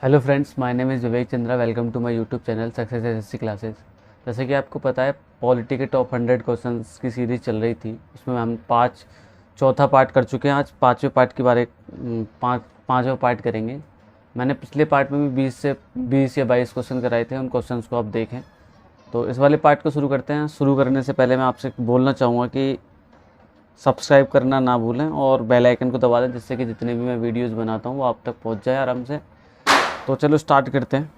Hello friends, my name is Vivek Chandra. Welcome to my YouTube channel success SSC classes. जैसे कि आपको पता है, पॉलिटी के टॉप 100 क्वेश्चंस की सीरीज़ चल रही थी। उसमें हम चौथा पार्ट कर चुके हैं। आज पाँचवें पार्ट के बारे पाँचवें पार्ट करेंगे। मैंने पिछले पार्ट में भी 20 या 22 क्वेश्चन कराए थे। उन क्वेश्चंस को आप देखें। तो इस वाले पार्ट को शुरू करते हैं। शुरू करने से पहले मैं आपसे बोलना चाहूँगा कि सब्सक्राइब करना ना भूलें और बेल आइकन को दबा दें, जिससे कि जितने भी मैं वीडियोज़ बनाता हूँ वो आप तक पहुँच जाए आराम से। तो चलो स्टार्ट करते हैं।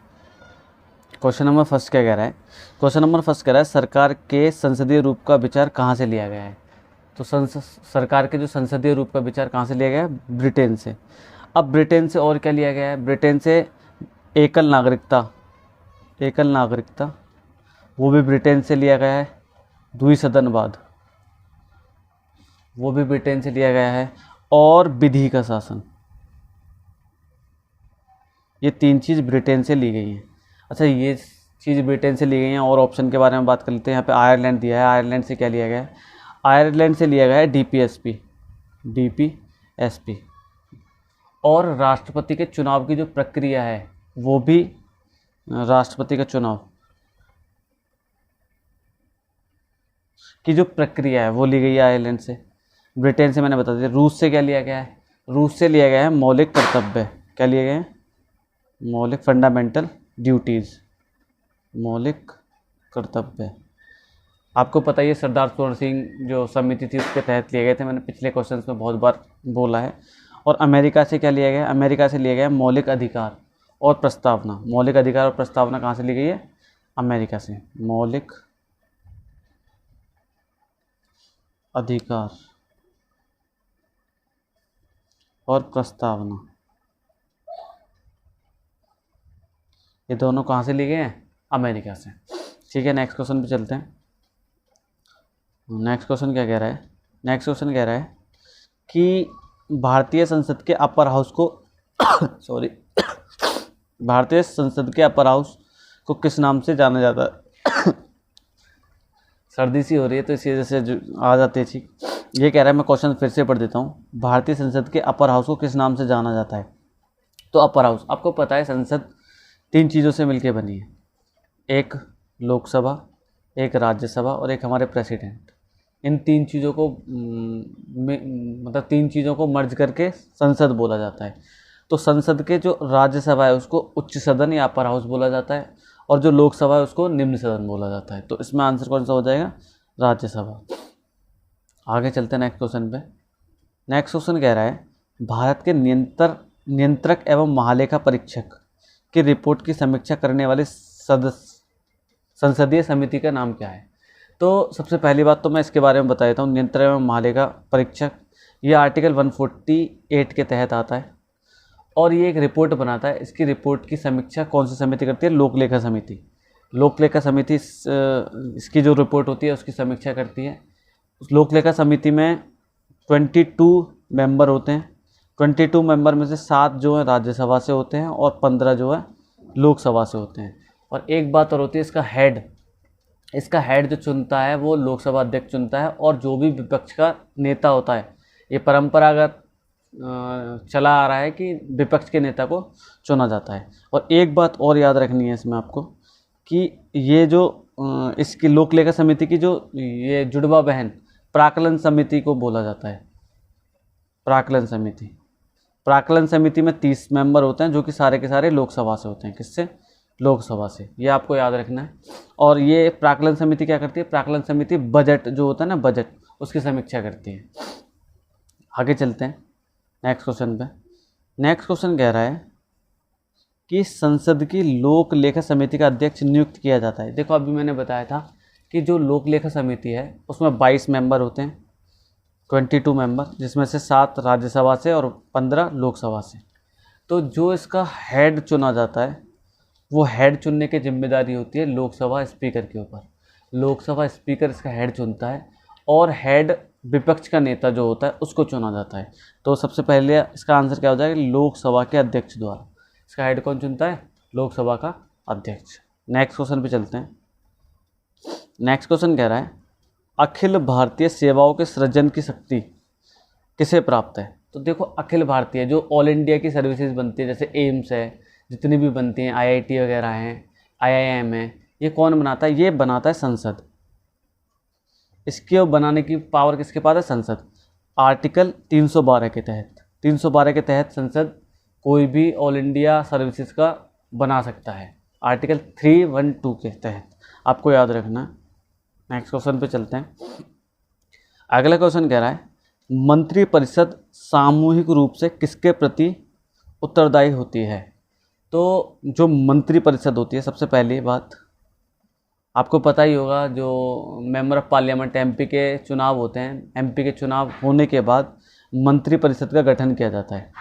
क्वेश्चन नंबर फर्स्ट क्या कह रहा है? क्वेश्चन नंबर फर्स्ट कह रहा है, सरकार के संसदीय रूप का विचार कहाँ से लिया गया है? तो सरकार के जो संसदीय रूप का विचार कहाँ से लिया गया है? ब्रिटेन से। अब ब्रिटेन से और क्या लिया गया है? ब्रिटेन से एकल नागरिकता वो भी ब्रिटेन से लिया गया है। द्विसदनवाद वो भी ब्रिटेन से लिया गया है। और विधि का शासन, ये तीन चीज़ ब्रिटेन से ली गई हैं। अच्छा, ये चीज़ ब्रिटेन से ली गई हैं। और ऑप्शन के बारे में बात कर लेते हैं। यहाँ पे आयरलैंड दिया है। आयरलैंड से क्या लिया गया है? आयरलैंड से लिया गया है डीपीएसपी। और राष्ट्रपति के चुनाव की जो प्रक्रिया है, वो भी राष्ट्रपति का चुनाव की जो प्रक्रिया है वो ली गई है आयरलैंड से। ब्रिटेन से मैंने बता दिया। रूस से क्या लिया गया है? रूस से लिया गया है मौलिक कर्तव्य। क्या लिए गए हैं? मौलिक फंडामेंटल ड्यूटीज़, मौलिक कर्तव्य। आपको पता ही है, सरदार सुवर्ण सिंह जो समिति थी उसके तहत लिए गए थे। मैंने पिछले क्वेश्चंस में बहुत बार बोला है। और अमेरिका से क्या लिया गया? अमेरिका से लिया गया मौलिक अधिकार और प्रस्तावना। मौलिक अधिकार और प्रस्तावना कहाँ से ली गई है? अमेरिका से। मौलिक अधिकार और प्रस्तावना, ये दोनों कहाँ से लिए गए हैं? अमेरिका से। ठीक है, नेक्स्ट क्वेश्चन पे चलते हैं। नेक्स्ट क्वेश्चन क्या कह रहा है? नेक्स्ट क्वेश्चन कह रहा है कि भारतीय संसद के अपर हाउस को सॉरी भारतीय संसद के अपर हाउस को किस नाम से जाना जाता है? सर्दी सी हो रही है तो इसी वजह से आ जाती है। ठीक, ये कह रहा है, मैं क्वेश्चन फिर से पढ़ देता हूँ। भारतीय संसद के अपर हाउस को किस नाम से जाना जाता है? तो अपर हाउस, आपको पता है संसद तीन चीज़ों से मिलकर बनी है। एक लोकसभा, एक राज्यसभा और एक हमारे प्रेसिडेंट। इन तीन चीज़ों को मतलब तीन चीज़ों को मर्ज करके संसद बोला जाता है। तो संसद के जो राज्यसभा है उसको उच्च सदन या अपर हाउस बोला जाता है, और जो लोकसभा है उसको निम्न सदन बोला जाता है। तो इसमें आंसर कौन सा हो जाएगा? राज्यसभा। आगे चलते हैं नेक्स्ट क्वेश्चन पे। नेक्स्ट क्वेश्चन कह रहा है, भारत के नियंत्रक एवं महालेखा परीक्षक की रिपोर्ट की समीक्षा करने वाले संसदीय समिति का नाम क्या है? तो सबसे पहली बात तो मैं इसके बारे में बता देता हूँ। नियंत्रक एवं महालेखा परीक्षक, ये आर्टिकल 148 के तहत आता है और ये एक रिपोर्ट बनाता है। इसकी रिपोर्ट की समीक्षा कौन सी समिति करती है? लोकलेखा समिति। लोकलेखा समिति इसकी जो रिपोर्ट होती है उसकी समीक्षा करती है। उस लोकलेखा समिति में 22 मेंबर होते हैं। 22 मेंबर में से 7 जो है राज्यसभा से होते हैं और 15 जो है लोकसभा से होते हैं। और एक बात और होती है, इसका हेड जो चुनता है वो लोकसभा अध्यक्ष चुनता है। और जो भी विपक्ष का नेता होता है, ये परंपरागत चला आ रहा है कि विपक्ष के नेता को चुना जाता है। और एक बात और याद रखनी है इसमें आपको, कि ये जो इसकी लोकलेखा समिति की जो ये जुड़वा बहन प्राक्कलन समिति को बोला जाता है। प्राक्कलन समिति में 30 मेंबर होते हैं जो कि सारे के सारे लोकसभा से होते हैं। किससे? लोकसभा से। ये आपको याद रखना है। और ये प्राक्कलन समिति क्या करती है? प्राक्कलन समिति बजट जो होता है ना, बजट, उसकी समीक्षा करती है। आगे चलते हैं नेक्स्ट क्वेश्चन पे। नेक्स्ट क्वेश्चन कह रहा है कि संसद की लोक लेखा समिति का अध्यक्ष नियुक्त किया जाता है। देखो, अभी मैंने बताया था कि जो लोक लेखा समिति है उसमें 22 मेंबर होते हैं, 22 मेंबर, जिसमें से 7 राज्यसभा से और 15 लोकसभा से। तो जो इसका हेड चुना जाता है, वो हेड चुनने की जिम्मेदारी होती है लोकसभा स्पीकर के ऊपर। लोकसभा स्पीकर इसका हेड चुनता है और हेड विपक्ष का नेता जो होता है उसको चुना जाता है। तो सबसे पहले इसका आंसर क्या हो जाएगा? लोकसभा के अध्यक्ष द्वारा। इसका हेड कौन चुनता है? लोकसभा का अध्यक्ष। नेक्स्ट क्वेश्चन पे चलते हैं। नेक्स्ट क्वेश्चन कह रहा है, अखिल भारतीय सेवाओं के सृजन की शक्ति किसे प्राप्त है? तो देखो, अखिल भारतीय जो ऑल इंडिया की सर्विसेज बनती है, जैसे एम्स है, जितनी भी बनती हैं, आईआईटी वगैरह हैं, आईआईएम है, ये कौन बनाता है? ये बनाता है संसद। इसके बनाने की पावर किसके पास है? संसद। आर्टिकल 312 के तहत, 312 के तहत संसद कोई भी ऑल इंडिया सर्विसेज का बना सकता है, आर्टिकल 312 के तहत, आपको याद रखना। नेक्स्ट क्वेश्चन पे चलते हैं। अगला क्वेश्चन कह रहा है मंत्रिपरिषद सामूहिक रूप से किसके प्रति उत्तरदायी होती है? तो जो मंत्रिपरिषद होती है, सबसे पहली बात आपको पता ही होगा, जो मेंबर ऑफ पार्लियामेंट एमपी के चुनाव होते हैं, एमपी के चुनाव होने के बाद मंत्रिपरिषद का गठन किया जाता है,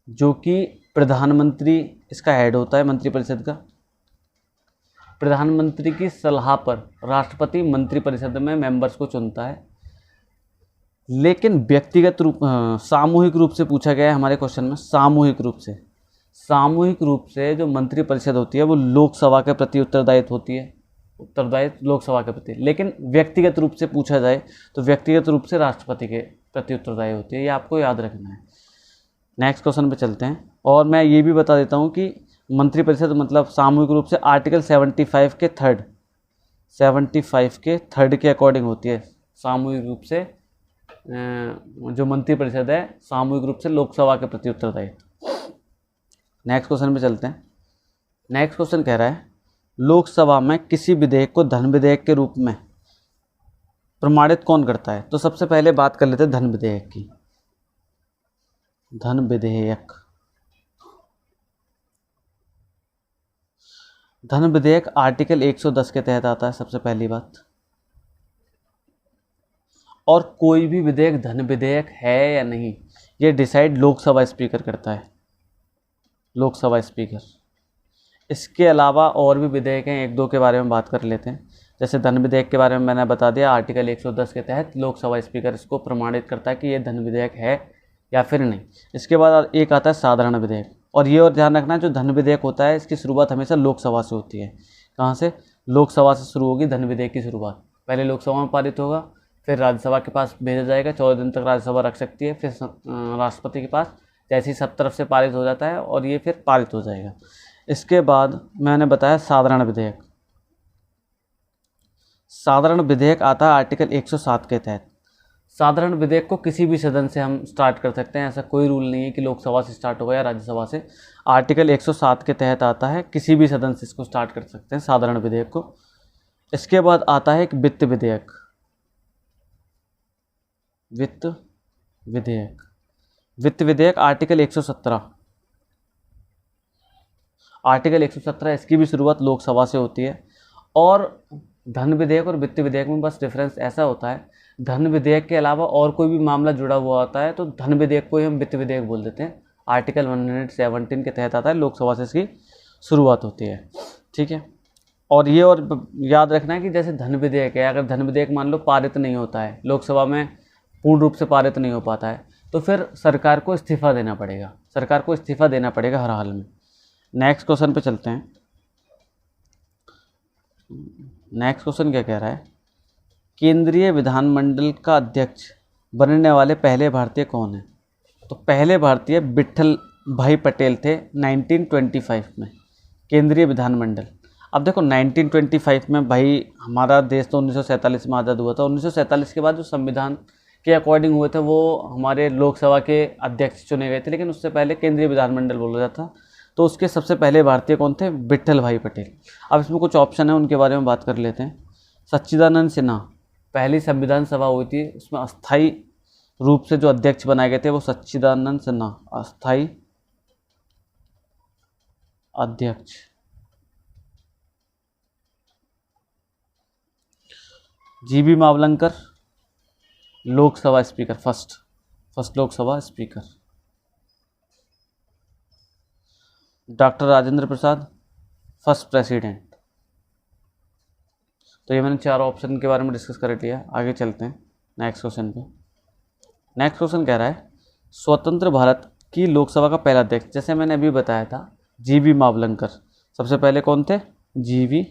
जो कि प्रधानमंत्री इसका हेड होता है मंत्रिपरिषद का। प्रधानमंत्री की सलाह पर राष्ट्रपति मंत्रिपरिषद में मेंबर्स को चुनता है। लेकिन व्यक्तिगत रूप, सामूहिक रूप से पूछा गया है हमारे क्वेश्चन में, सामूहिक रूप से जो मंत्रिपरिषद होती है वो लोकसभा के प्रति उत्तरदायित्व होती है, उत्तरदायित्व लोकसभा के प्रति। लेकिन व्यक्तिगत रूप से पूछा जाए तो व्यक्तिगत रूप से राष्ट्रपति के प्रति उत्तरदायी होती है, ये आपको याद रखना है। नेक्स्ट क्वेश्चन पे चलते हैं। और मैं ये भी बता देता हूँ कि मंत्रिपरिषद मतलब सामूहिक रूप से आर्टिकल 75 के थर्ड के अकॉर्डिंग होती है। सामूहिक रूप से जो मंत्रिपरिषद है सामूहिक रूप से लोकसभा के प्रति उत्तरदायित्व। नेक्स्ट क्वेश्चन पे चलते हैं। नेक्स्ट क्वेश्चन कह रहा है लोकसभा में किसी विधेयक को धन विधेयक के रूप में प्रमाणित कौन करता है? तो सबसे पहले बात कर लेते हैं धन विधेयक की। धन विधेयक आर्टिकल 110 के तहत आता है, सबसे पहली बात। और कोई भी विधेयक धन विधेयक है या नहीं, ये डिसाइड लोकसभा स्पीकर करता है, लोकसभा स्पीकर। इसके अलावा और भी विधेयक हैं, एक दो के बारे में बात कर लेते हैं। जैसे धन विधेयक के बारे में मैंने बता दिया, आर्टिकल 110 के तहत लोकसभा स्पीकर इसको प्रमाणित करता है कि ये धन विधेयक है या फिर नहीं। इसके बाद एक आता है साधारण विधेयक। और ये और ध्यान रखना, जो धन विधेयक होता है इसकी शुरुआत हमेशा लोकसभा से होती है। कहाँ से? लोकसभा से शुरू होगी धन विधेयक की शुरुआत। पहले लोकसभा में पारित होगा, फिर राज्यसभा के पास भेजा जाएगा, 14 दिन तक राज्यसभा रख सकती है, फिर राष्ट्रपति के पास, जैसे ही सब तरफ से पारित हो जाता है और ये फिर पारित हो जाएगा। इसके बाद मैंने बताया साधारण विधेयक। साधारण विधेयक आता है आर्टिकल 107 के तहत। साधारण विधेयक को किसी भी सदन से हम स्टार्ट कर सकते हैं, ऐसा कोई रूल नहीं है कि लोकसभा से स्टार्ट होगा या राज्यसभा से। आर्टिकल 107 के तहत आता है, किसी भी सदन से इसको स्टार्ट कर सकते हैं साधारण विधेयक को। इसके बाद आता है एक वित्त विधेयक। वित्त विधेयक आर्टिकल 117। आर्टिकल 117, इसकी भी शुरुआत लोकसभा से होती है। और धन विधेयक और वित्त विधेयक में बस डिफरेंस ऐसा होता है, धन विधेयक के अलावा और कोई भी मामला जुड़ा हुआ होता है तो धन विधेयक को ही हम वित्त विधेयक बोल देते हैं। आर्टिकल 117 के तहत आता है, लोकसभा से इसकी शुरुआत होती है। ठीक है। और ये और याद रखना है कि जैसे धन विधेयक है, अगर धन विधेयक मान लो पारित नहीं होता है, लोकसभा में पूर्ण रूप से पारित नहीं हो पाता है, तो फिर सरकार को इस्तीफा देना पड़ेगा, सरकार को इस्तीफा देना पड़ेगा हर हाल में। नेक्स्ट क्वेश्चन पे चलते हैं। नेक्स्ट क्वेश्चन क्या कह रहा है, केंद्रीय विधानमंडल का अध्यक्ष बनने वाले पहले भारतीय कौन है? तो पहले भारतीय विट्ठल भाई पटेल थे 1925 में, केंद्रीय विधानमंडल। अब देखो 1925 में भाई हमारा देश तो 1947 में आज़ाद हुआ था। 1947 के बाद जो संविधान के अकॉर्डिंग हुए थे वो हमारे लोकसभा के अध्यक्ष चुने गए थे, लेकिन उससे पहले केंद्रीय विधानमंडल बोला जाता था। तो उसके सबसे पहले भारतीय कौन थे? विट्ठल भाई पटेल। अब इसमें कुछ ऑप्शन है, उनके बारे में बात कर लेते हैं। सच्चिदानंद सिन्हा, पहली संविधान सभा हुई थी, उसमें अस्थाई रूप से जो अध्यक्ष बनाए गए थे वो सच्चिदानंद सिन्हा, अस्थाई अध्यक्ष। G B Mavalankar, Lok Sabha speaker, first Lok Sabha speaker. Doctor Rajendra Prasad, first president. तो ये मैंने चार ऑप्शन के बारे में डिस्कस कर लिया। आगे चलते हैं नेक्स्ट क्वेश्चन पे। नेक्स्ट क्वेश्चन कह रहा है स्वतंत्र भारत की लोकसभा का पहला अध्यक्ष, जैसे मैंने अभी बताया था जीबी मावलंकर। सबसे पहले कौन थे? जीबी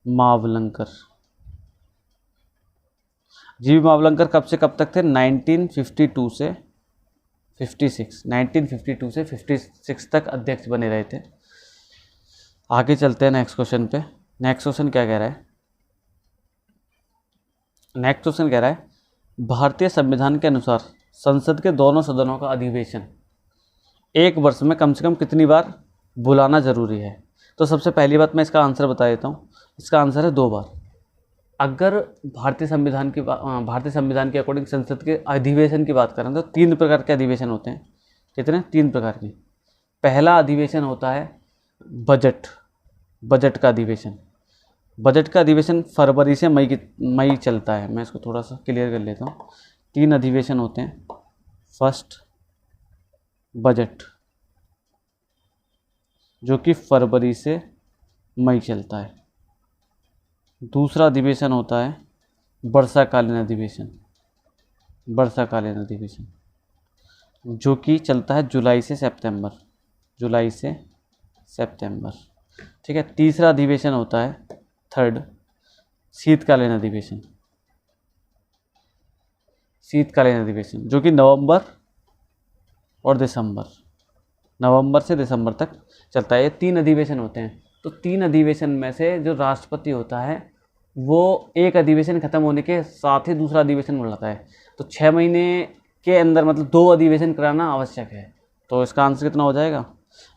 मावलंकर। जीबी मावलंकर कब से कब तक थे? 1952 से 56, 1952 से 56 तक अध्यक्ष बने रहे थे। आगे चलते हैं नेक्स्ट क्वेश्चन पे। नेक्स्ट क्वेश्चन क्या कह रहा है? नेक्स्ट क्वेश्चन कह रहा है भारतीय संविधान के अनुसार संसद के दोनों सदनों का अधिवेशन एक वर्ष में कम से कम कितनी बार बुलाना जरूरी है? तो सबसे पहली बात मैं इसका आंसर बता देता हूँ। इसका आंसर है 2 बार। अगर भारतीय संविधान के अकॉर्डिंग संसद के अधिवेशन की बात करें तो 3 प्रकार के अधिवेशन होते हैं। कितने? 3 प्रकार के। पहला अधिवेशन होता है बजट का अधिवेशन। बजट का अधिवेशन फरवरी से मई चलता है। मैं इसको थोड़ा सा क्लियर कर लेता हूँ। 3 अधिवेशन होते हैं। फर्स्ट बजट, जो कि फरवरी से मई चलता है। दूसरा अधिवेशन होता है वर्षाकालीन अधिवेशन, जो कि चलता है जुलाई से सितंबर। ठीक है। तीसरा अधिवेशन होता है थर्ड शीतकालीन अधिवेशन, जो कि नवंबर से दिसंबर तक चलता है। ये 3 अधिवेशन होते हैं। तो 3 अधिवेशन में से जो राष्ट्रपति होता है वो एक अधिवेशन खत्म होने के साथ ही दूसरा अधिवेशन बुलाता है। तो 6 महीने के अंदर मतलब 2 अधिवेशन कराना आवश्यक है। तो इसका आंसर कितना हो जाएगा?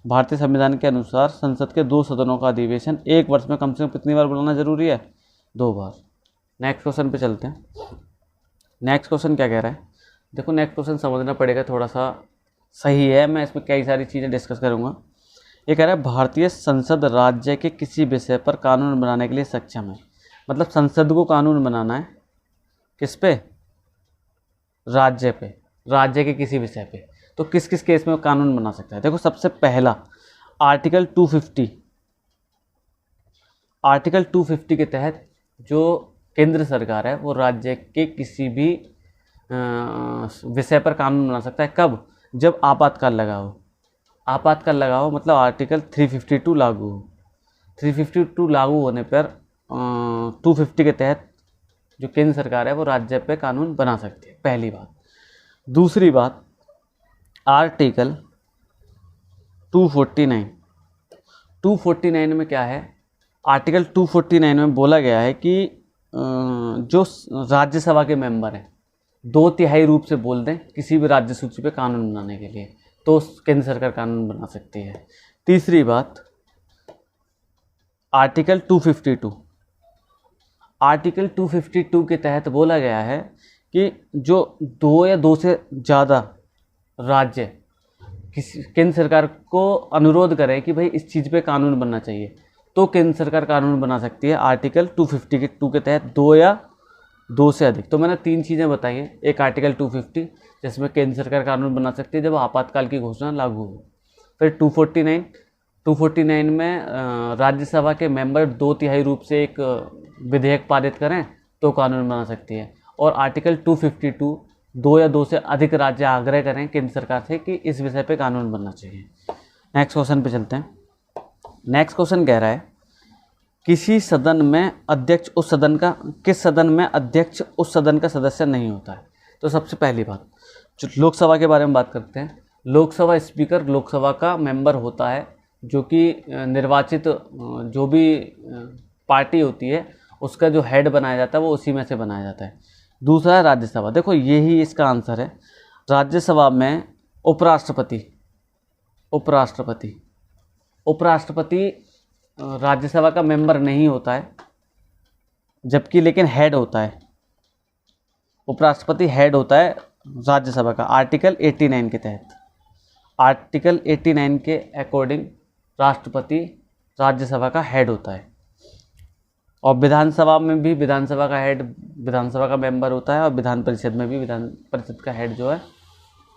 भारतीय संविधान के अनुसार संसद के 2 सदनों का अधिवेशन एक वर्ष में कम से कम कितनी बार बुलाना जरूरी है? 2 बार। नेक्स्ट क्वेश्चन पे चलते हैं। नेक्स्ट क्वेश्चन क्या कह रहा है? देखो, नेक्स्ट क्वेश्चन समझना पड़ेगा, थोड़ा सा सही है। मैं इसमें कई सारी चीज़ें डिस्कस करूँगा। ये कह रहा है भारतीय संसद राज्य के किसी विषय पर कानून बनाने के लिए सक्षम है। मतलब संसद को कानून बनाना है किस पे? राज्य पे, राज्य के किसी विषय पे। तो किस किस केस में कानून बना सकता है? देखो, सबसे पहला आर्टिकल 250 के तहत जो केंद्र सरकार है वो राज्य के किसी भी विषय पर कानून बना सकता है। कब? जब आपातकाल लगा हो, मतलब आर्टिकल 352 लागू हो। 352 लागू होने पर 250 के तहत जो केंद्र सरकार है वो राज्य पे कानून बना सकती है, पहली बात। दूसरी बात, आर्टिकल 249 में क्या है? आर्टिकल 249 में बोला गया है कि जो राज्यसभा के मेंबर हैं 2/3 रूप से बोल दें किसी भी राज्य सूची पे कानून बनाने के लिए, तो केंद्र सरकार कानून बना सकती है। तीसरी बात, आर्टिकल 252 के तहत बोला गया है कि जो 2 या 2 से ज़्यादा राज्य किसी केंद्र सरकार को अनुरोध करें कि भाई इस चीज़ पे कानून बनना चाहिए, तो केंद्र सरकार कानून बना सकती है आर्टिकल 252 के तहत, 2 या 2 से अधिक। तो मैंने 3 चीज़ें बताई हैं। एक आर्टिकल 250 जिसमें केंद्र सरकार कानून बना सकती है जब आपातकाल की घोषणा लागू हो। फिर 249 में राज्यसभा के मेंबर 2/3 रूप से एक विधेयक पारित करें तो कानून बना सकती है। और आर्टिकल 252 2 या 2 से अधिक राज्य आग्रह करें केंद्र सरकार से कि इस विषय पे कानून बनना चाहिए। नेक्स्ट क्वेश्चन पे चलते हैं। नेक्स्ट क्वेश्चन कह रहा है किस सदन में अध्यक्ष उस सदन का सदस्य नहीं होता है। तो सबसे पहली बात, जो लोकसभा के बारे में बात करते हैं, लोकसभा स्पीकर लोकसभा का मेंबर होता है, जो कि निर्वाचित जो भी पार्टी होती है उसका जो हेड बनाया जाता है वो उसी में से बनाया जाता है। दूसरा है राज्यसभा। देखो, यही इसका आंसर है। राज्यसभा में उपराष्ट्रपति राज्यसभा का मेंबर नहीं होता है, जबकि लेकिन हेड होता है। उपराष्ट्रपति हेड होता है राज्यसभा का आर्टिकल 89 के तहत। आर्टिकल 89 के अकॉर्डिंग राष्ट्रपति राज्यसभा का हेड होता है। और विधानसभा में भी विधानसभा का हेड विधानसभा का मेंबर होता है, और विधान परिषद में भी विधान परिषद का हेड जो है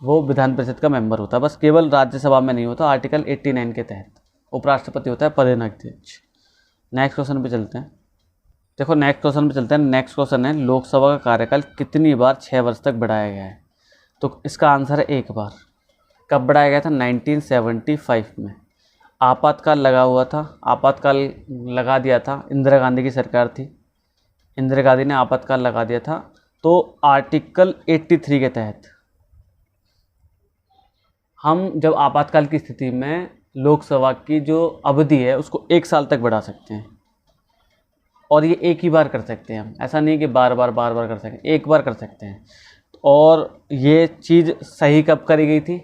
वो विधान परिषद का मेंबर होता है। बस केवल राज्यसभा में नहीं होता। आर्टिकल 89 के तहत उपराष्ट्रपति होता है पदेनाध्यक्ष। नेक्स्ट क्वेश्चन पे चलते हैं। देखो, नेक्स्ट क्वेश्चन है लोकसभा का कार्यकाल कितनी बार 6 वर्ष तक बढ़ाया गया है। तो इसका आंसर है 1 बार। कब बढ़ाया गया था? 1975 में। आपातकाल लगा हुआ था, आपातकाल लगा दिया था, इंदिरा गांधी की सरकार थी, इंदिरा गांधी ने आपातकाल लगा दिया था। तो आर्टिकल 83 के तहत हम जब आपातकाल की स्थिति में लोकसभा की जो अवधि है उसको 1 साल तक बढ़ा सकते हैं, और ये एक ही बार कर सकते हैं हम, ऐसा नहीं कि बार बार कर सकते, एक बार कर सकते हैं। और ये चीज़ सही कब करी गई थी?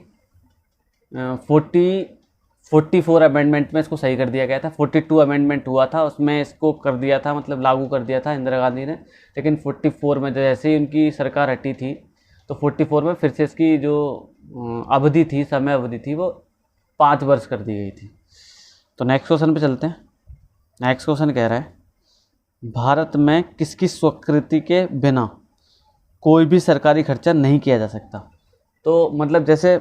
44 अमेंडमेंट में इसको सही कर दिया गया था। 42 अमेंडमेंट हुआ था, उसमें इसको कर दिया था, मतलब लागू कर दिया था इंदिरा गांधी ने। लेकिन 44 में जैसे ही उनकी सरकार हटी थी तो 44 में फिर से इसकी जो अवधि थी, समय अवधि थी, वो 5 वर्ष कर दी गई थी। तो नेक्स्ट क्वेश्चन पे चलते हैं। नेक्स्ट क्वेश्चन कह रहा है, भारत में किसकी स्वीकृति के बिना कोई भी सरकारी खर्चा नहीं किया जा सकता? तो मतलब जैसे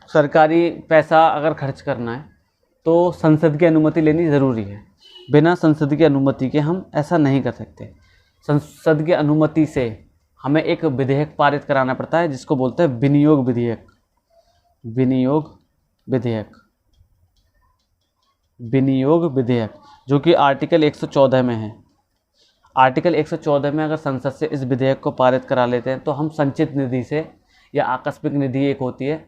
सरकारी पैसा अगर खर्च करना है तो संसद की अनुमति लेनी ज़रूरी है। बिना संसद की अनुमति के हम ऐसा नहीं कर सकते। संसद की अनुमति से हमें एक विधेयक पारित कराना पड़ता है जिसको बोलते हैं विनियोग विधेयक। विनियोग विधेयक, विनियोग विधेयक, जो कि आर्टिकल 114 में है। आर्टिकल 114 में अगर संसद से इस विधेयक को पारित करा लेते हैं तो हम संचित निधि से, या आकस्मिक निधि एक होती है,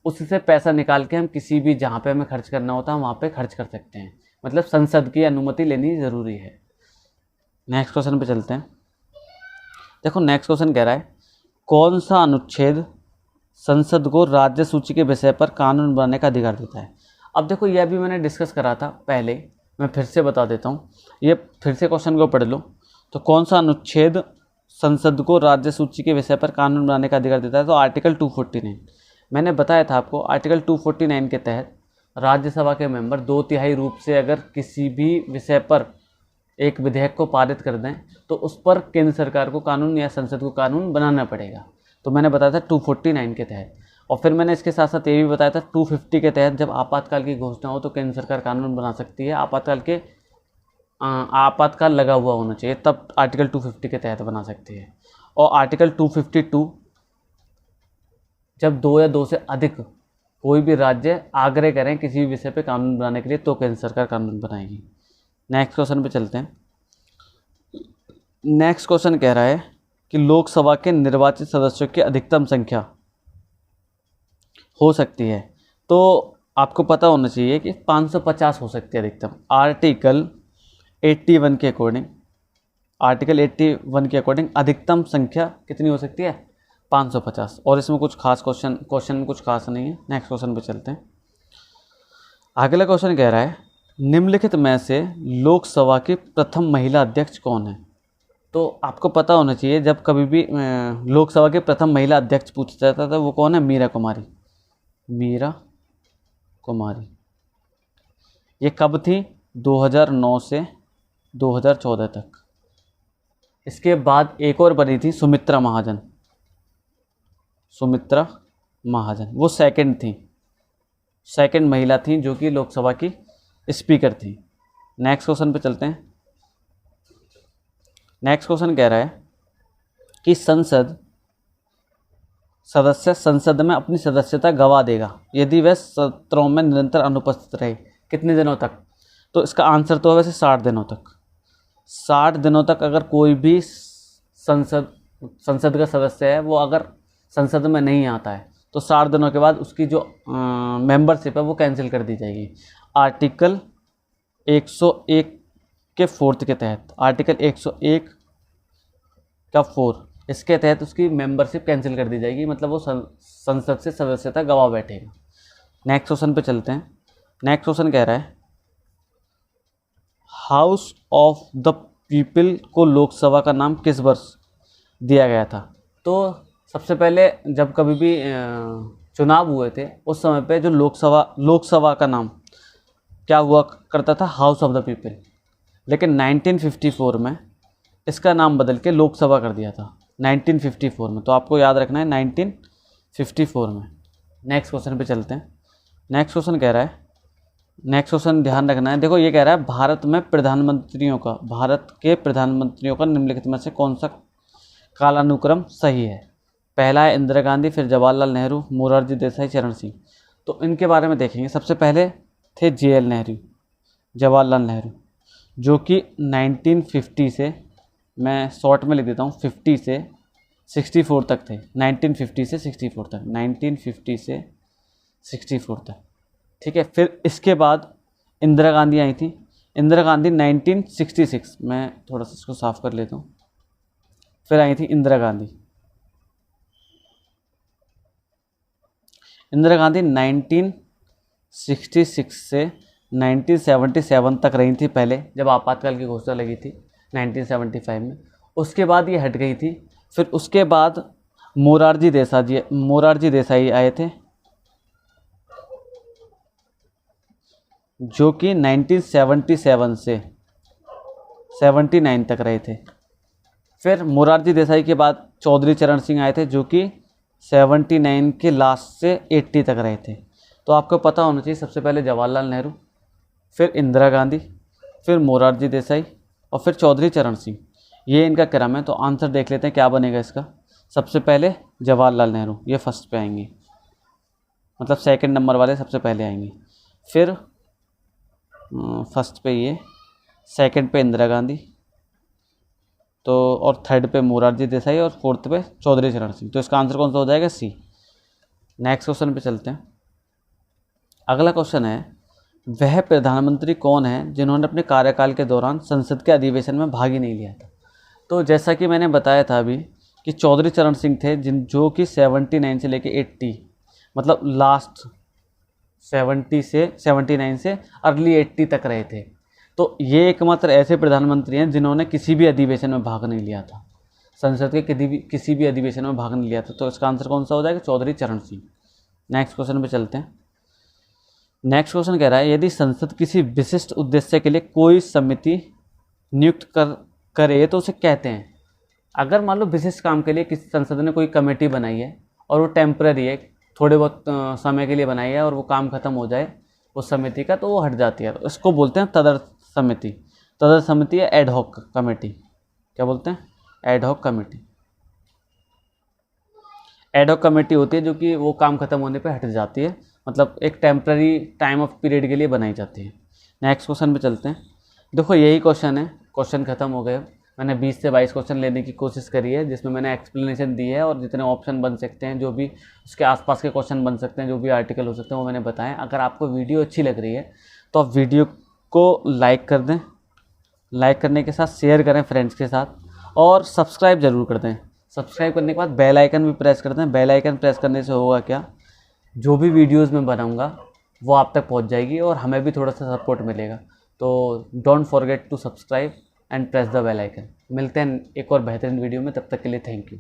उससे पैसा निकाल के हम किसी भी जहाँ पे हमें खर्च करना होता है वहाँ पे खर्च कर सकते हैं। मतलब संसद की अनुमति लेनी ज़रूरी है। नेक्स्ट क्वेश्चन पे चलते हैं। देखो नेक्स्ट क्वेश्चन कह रहा है, कौन सा अनुच्छेद संसद को राज्य सूची के विषय पर कानून बनाने का अधिकार देता है? अब देखो यह भी मैंने डिस्कस करा था पहले, मैं फिर से बता देता हूँ, ये फिर से क्वेश्चन को पढ़ लो। तो कौन सा अनुच्छेद संसद को राज्य सूची के विषय पर कानून बनाने का अधिकार देता है? तो आर्टिकल 249। मैंने बताया था आपको, आर्टिकल 249 के तहत राज्यसभा के मेंबर 2/3 रूप से अगर किसी भी विषय पर एक विधेयक को पारित कर दें तो उस पर केंद्र सरकार को कानून या संसद को कानून बनाना पड़ेगा। तो मैंने बताया था 249 के तहत, और फिर मैंने इसके साथ साथ ये भी बताया था 250 के तहत जब आपातकाल की घोषणा हो तो केंद्र सरकार कानून बना सकती है। आपातकाल लगा हुआ होना चाहिए, तब आर्टिकल 250 के तहत बना सकती है। और आर्टिकल 252, जब 2 या 2 से अधिक कोई भी राज्य आग्रह करें किसी भी विषय पे कानून बनाने के लिए तो केंद्र सरकार कानून बनाएगी। नेक्स्ट क्वेश्चन पे चलते हैं। नेक्स्ट क्वेश्चन कह रहा है कि लोकसभा के निर्वाचित सदस्यों की अधिकतम संख्या हो सकती है, तो आपको पता होना चाहिए कि 550 हो सकती है अधिकतम। आर्टिकल 81 के अकॉर्डिंग, आर्टिकल 81 के अकॉर्डिंग अधिकतम संख्या कितनी हो सकती है? 550। और इसमें कुछ खास क्वेश्चन में कुछ खास नहीं है। नेक्स्ट क्वेश्चन पे चलते हैं। अगला क्वेश्चन कह रहा है, निम्नलिखित में से लोकसभा की प्रथम महिला अध्यक्ष कौन है? तो आपको पता होना चाहिए, जब कभी भी लोकसभा के प्रथम महिला अध्यक्ष पूछा जाता था वो कौन है? मीरा कुमारी। मीरा कुमारी। ये कब थी? 2009 से 2014 तक। इसके बाद एक और बनी थी सुमित्रा महाजन। सुमित्रा महाजन वो सेकंड थी, सेकंड महिला थी जो कि लोकसभा की स्पीकर थी। नेक्स्ट क्वेश्चन पे चलते हैं। नेक्स्ट क्वेश्चन कह रहा है कि सदस्य संसद में अपनी सदस्यता गवा देगा यदि वह सत्रों में निरंतर अनुपस्थित रहे। कितने दिनों तक? तो इसका आंसर तो है वैसे 60 दिनों तक। 60 दिनों तक अगर कोई भी संसद का सदस्य है वो अगर संसद में नहीं आता है तो 60 दिनों के बाद उसकी जो मेंबरशिप है वो कैंसिल कर दी जाएगी। आर्टिकल 101 के 4 के तहत, आर्टिकल 101 का 4, इसके तहत उसकी मेंबरशिप कैंसिल कर दी जाएगी, मतलब वो संसद से सदस्यता गवा बैठेगा। नेक्स्ट क्वेश्चन पे चलते हैं। नेक्स्ट क्वेश्चन कह रहा है, हाउस ऑफ द पीपल को लोकसभा का नाम किस वर्ष दिया गया था? तो सबसे पहले जब कभी भी चुनाव हुए थे उस समय पे जो लोकसभा का नाम क्या हुआ करता था? House of the people. लेकिन 1954 में इसका नाम बदल के लोकसभा कर दिया था, 1954 में। तो आपको याद रखना है 1954 में। नेक्स्ट क्वेश्चन पे चलते हैं। नेक्स्ट क्वेश्चन कह रहा है, नेक्स्ट क्वेश्चन ध्यान रखना है। देखो ये कह रहा है, भारत के प्रधानमंत्रियों का निम्नलिखित में से कौन सा कालानुक्रम सही है? पहला है इंदिरा गांधी, फिर जवाहरलाल नेहरू, मोरारजी देसाई, चरण सिंह। तो इनके बारे में देखेंगे। सबसे पहले थे JL नेहरू, जवाहरलाल नेहरू, जो कि 1950 से, मैं शॉर्ट में लिख देता हूँ, 50 से 64 तक थे। 1950 से 64 तक, 1950 से 64 तक, ठीक है। फिर इसके बाद इंदिरा गांधी आई थी। इंदिरा गांधी 1966, मैं थोड़ा सा इसको साफ कर लेता हूँ। फिर आई थी इंदिरा गांधी। इंदिरा गांधी 1966 से 1977 तक रही थी पहले, जब आपातकाल की घोषणा लगी थी 1975 में। उसके बाद ये हट गई थी। फिर उसके बाद मोरारजी देसाई आए थे, जो कि 1977 से 79 तक रहे थे। फिर मोरारजी देसाई के बाद चौधरी चरण सिंह आए थे, जो कि 79 के लास्ट से 80 तक रहे थे। तो आपको पता होना चाहिए, सबसे पहले जवाहरलाल नेहरू, फिर इंदिरा गांधी, फिर मोरारजी देसाई और फिर चौधरी चरण सिंह। ये इनका क्रम है। तो आंसर देख लेते हैं क्या बनेगा इसका। सबसे पहले जवाहरलाल नेहरू, ये फर्स्ट पे आएंगे, मतलब सेकंड नंबर वाले सबसे पहले आएंगे। फिर फर्स्ट पे ये, सेकंड पे इंदिरा गांधी, तो और थर्ड पे मोरारजी देसाई और फोर्थ पे चौधरी चरण सिंह। तो इसका आंसर कौन सा हो जाएगा? सी। नेक्स्ट क्वेश्चन पे चलते हैं। अगला क्वेश्चन है, वह प्रधानमंत्री कौन है जिन्होंने अपने कार्यकाल के दौरान संसद के अधिवेशन में भाग ही नहीं लिया था? तो जैसा कि मैंने बताया था अभी कि चौधरी चरण सिंह थे, जो कि 79 से लेके 80, मतलब लास्ट 79 से अर्ली 80 तक रहे थे। तो ये एकमात्र ऐसे प्रधानमंत्री हैं जिन्होंने किसी भी अधिवेशन में भाग नहीं लिया था, संसद के किसी भी अधिवेशन में भाग नहीं लिया था। तो इसका आंसर कौन सा हो जाएगा? चौधरी चरण सिंह। नेक्स्ट क्वेश्चन पे चलते हैं। नेक्स्ट क्वेश्चन कह रहा है, यदि संसद किसी विशिष्ट उद्देश्य के लिए कोई समिति नियुक्त करे तो उसे कहते हैं। अगर मान लो विशिष्ट काम के लिए किसी संसद ने कोई कमेटी बनाई है और वो टेम्पररी है, थोड़े बहुत समय के लिए बनाई है और वो काम खत्म हो जाए उस समिति का, तो वो हट जाती है। तो इसको बोलते हैं तदर्थ समिति। तदर्थ समिति है एड हॉक कमेटी। क्या बोलते हैं? Ad hoc committee. Ad hoc committee होती है जो कि वो काम खत्म होने पे हट जाती है, मतलब एक टेम्पररी टाइम ऑफ पीरियड के लिए बनाई जाती है। नेक्स्ट क्वेश्चन पे चलते हैं। देखो यही क्वेश्चन है, क्वेश्चन खत्म हो गए। मैंने 20 से 22 क्वेश्चन लेने की कोशिश करी है, जिसमें मैंने एक्सप्लेनेशन दी है और जितने ऑप्शन बन सकते हैं, जो भी उसके आसपास के क्वेश्चन बन सकते हैं, जो भी आर्टिकल हो सकते हैं, वो मैंने बताएं। अगर आपको वीडियो अच्छी लग रही है तो आप वीडियो को लाइक कर दें, लाइक करने के साथ शेयर करें फ्रेंड्स के साथ, और सब्सक्राइब ज़रूर कर दें। सब्सक्राइब करने के बाद बेल आइकन भी प्रेस कर दें। बेल आइकन प्रेस करने से होगा क्या, जो भी वीडियोज़ मैं बनाऊँगा वो आप तक पहुँच जाएगी और हमें भी थोड़ा सा सपोर्ट मिलेगा। तो don't forget to subscribe and press the bell icon. मिलते हैं एक और बेहतरीन वीडियो में, तब तक के लिए थैंक यू।